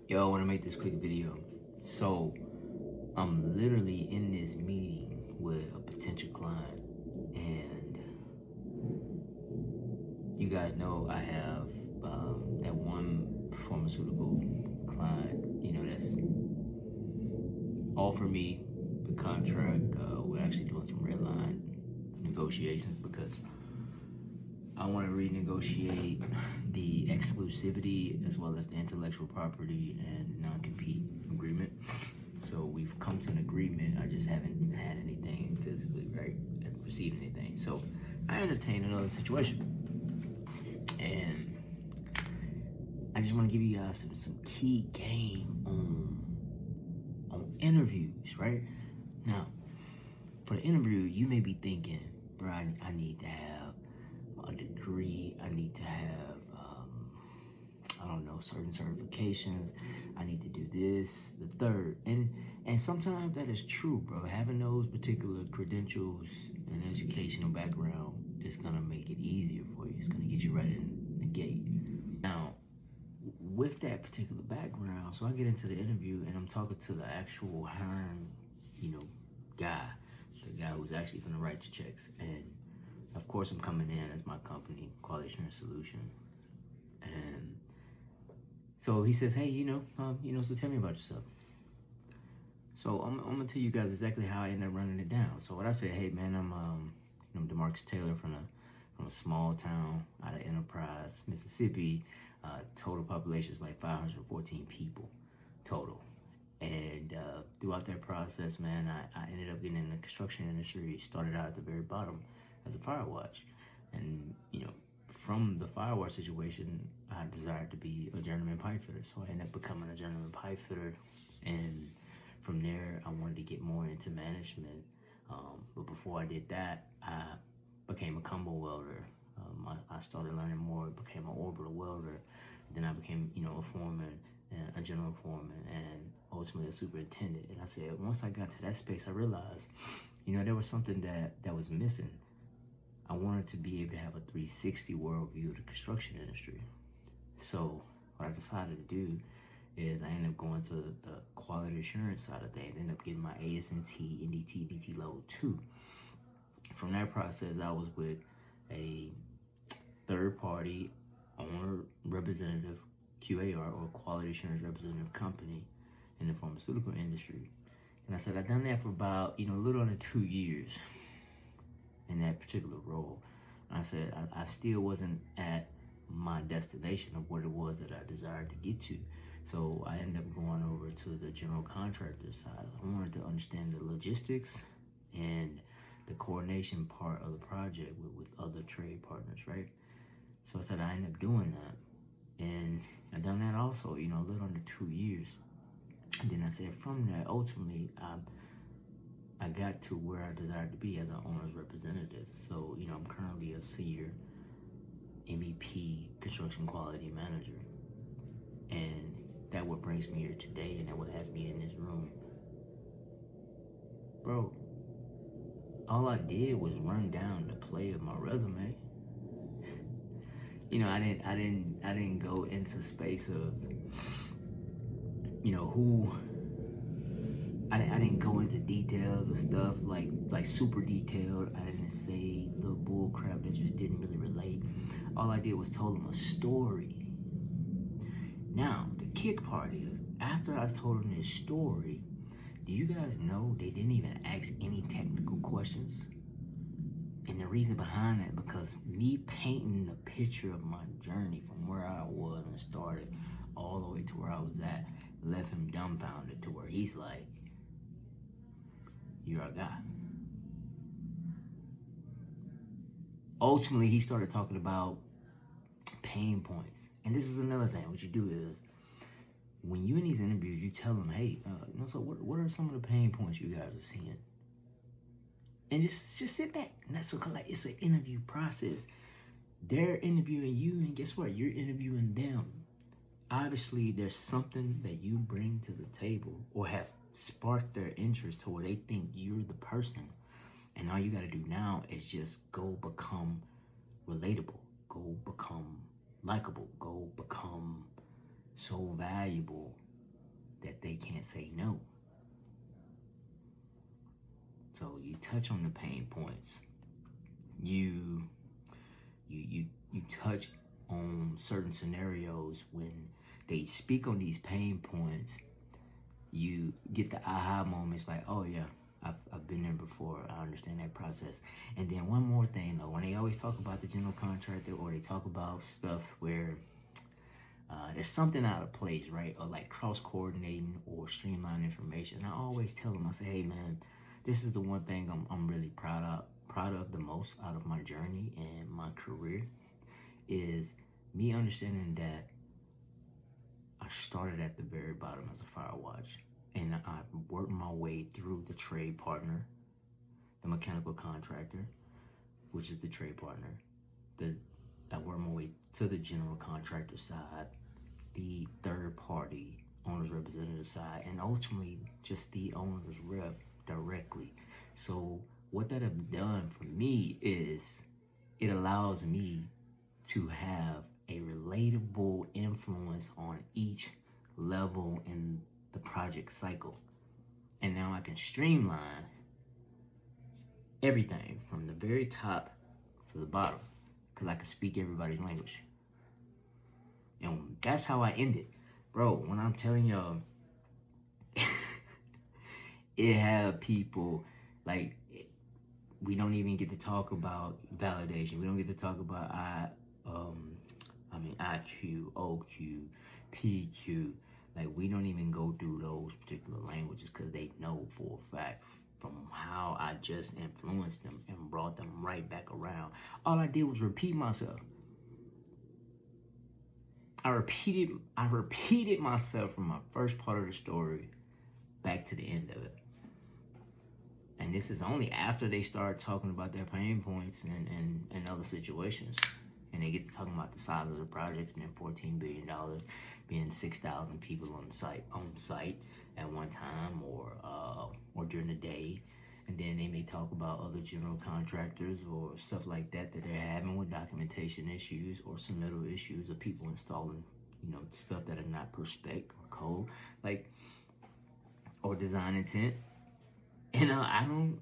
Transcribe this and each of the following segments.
Yo, I want to make this quick video. So, I'm literally in this meeting with a potential client, and you guys know I have that one pharmaceutical client, that's offered me the contract. We're actually doing some red line negotiations because I want to renegotiate the exclusivity as well as the intellectual property and non-compete agreement. So we've come to an agreement. I just haven't had anything physically, right? I haven't received anything. So I entertained another situation, and I just want to give you guys some key game on interviews, right? Now, for the interview, you may be thinking, bro, I need to have a degree. I need to have, I don't know, certain certifications. I need to do this, the third. And sometimes that is true, bro. Having those particular credentials and educational background is going to make it easier for you. It's going to get you right in the gate. Now, with that particular background, so I get into the interview and I'm talking to the actual hiring, guy, the guy who's actually going to write the checks. And of course, I'm coming in as my company, Quality Assurance Solution. And so he says, hey, so tell me about yourself. So I'm gonna tell you guys exactly how I ended up running it down. So what I said, hey man, I'm DeMarcus Taylor from a small town out of Enterprise, Mississippi. Total population is like 514 people total. And throughout that process, man, I ended up getting in the construction industry. Started out at the very bottom as a fire watch. And, from the fire watch situation, I desired to be a journeyman pipe fitter. So I ended up becoming a journeyman pipe fitter. And from there, I wanted to get more into management. But before I did that, I became a combo welder. I started learning more, became an orbital welder. Then I became, a foreman and a general foreman and ultimately a superintendent. And I said, once I got to that space, I realized, there was something that was missing. I wanted to be able to have a 360 worldview of the construction industry. So what I decided to do is I ended up going to the quality assurance side of things. I ended up getting my ASNT, NDT, DT level 2. From that process, I was with a third-party owner representative, QAR, or quality assurance representative company in the pharmaceutical industry. And I said, I've done that for about, a little under 2 years in that particular role. And I said, I still wasn't at my destination of what it was that I desired to get to. So I ended up going over to the general contractor side. I wanted to understand the logistics and the coordination part of the project with other trade partners, right? So I said I ended up doing that. And I done that also, a little under 2 years. And then I said from that, ultimately, I got to where I desired to be as an owner's representative. So, I'm currently a senior MVP construction quality manager. And that what brings me here today, and that what has me in this room. Bro, all I did was run down the play of my resume. I didn't go into space of, who. I didn't go into details of stuff like super detailed. I didn't say little bull crap that just didn't really relate. All I did was told them a story. Now, the kick part is, after I told them this story, do you guys know they didn't even ask any technical questions? And the reason behind that, because me painting the picture of my journey from where I was and started all the way to where I was at, left him dumbfounded to where he's like, you're a guy. Ultimately, he started talking about pain points. And this is another thing. What you do is, when you're in these interviews, you tell them, hey, so what are some of the pain points you guys are seeing? And just sit back. And that's okay. Like, it's an interview process. They're interviewing you, and guess what? You're interviewing them. Obviously, there's something that you bring to the table or have sparked their interest to where they think you're the person. And all you got to do now is just go become relatable. Go become likable. Go become so valuable that they can't say no. So you touch on the pain points. You touch on certain scenarios when they speak on these pain points. You get the aha moments like, oh yeah, I've been there before. I understand that process. And then one more thing though, when they always talk about the general contractor, or they talk about stuff where there's something out of place, right? Or like cross coordinating or streamlining information. And I always tell them, I say, hey man, this is the one thing I'm really proud of the most out of my journey and my career, is me understanding that I started at the very bottom as a fire watch, and I worked my way through the trade partner, the mechanical contractor, which is the trade partner. I worked my way to the general contractor side, the third party owner's representative side, and ultimately just the owner's rep directly. So what that have done for me is it allows me to have a relatable influence on each level in the project cycle. And now I can streamline everything from the very top to the bottom, because I can speak everybody's language. And that's how I end it. Bro, when I'm telling y'all, it have people like, we don't even get to talk about validation. We don't get to talk about IQ, OQ, PQ. Like, we don't even go through those particular languages because they know for a fact from how I just influenced them and brought them right back around. All I did was repeat myself. I repeated myself from my first part of the story back to the end of it. And this is only after they start talking about their pain points and other situations. And they get to talking about the size of the projects being $14 billion, being 6,000 people on site at one time, or during the day. And then they may talk about other general contractors or stuff like that they're having with documentation issues or submittal issues of people installing, stuff that are not per spec or code, like, or design intent. And I don't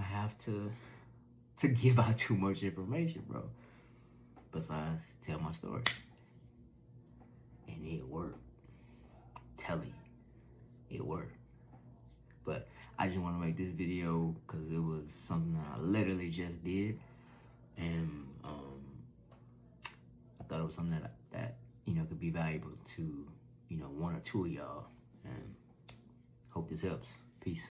have to give out too much information, bro. Besides, tell my story. And it worked. Tell you, it worked. But I just want to make this video because it was something that I literally just did. And I thought it was something that could be valuable to, one or two of y'all. And hope this helps. Peace.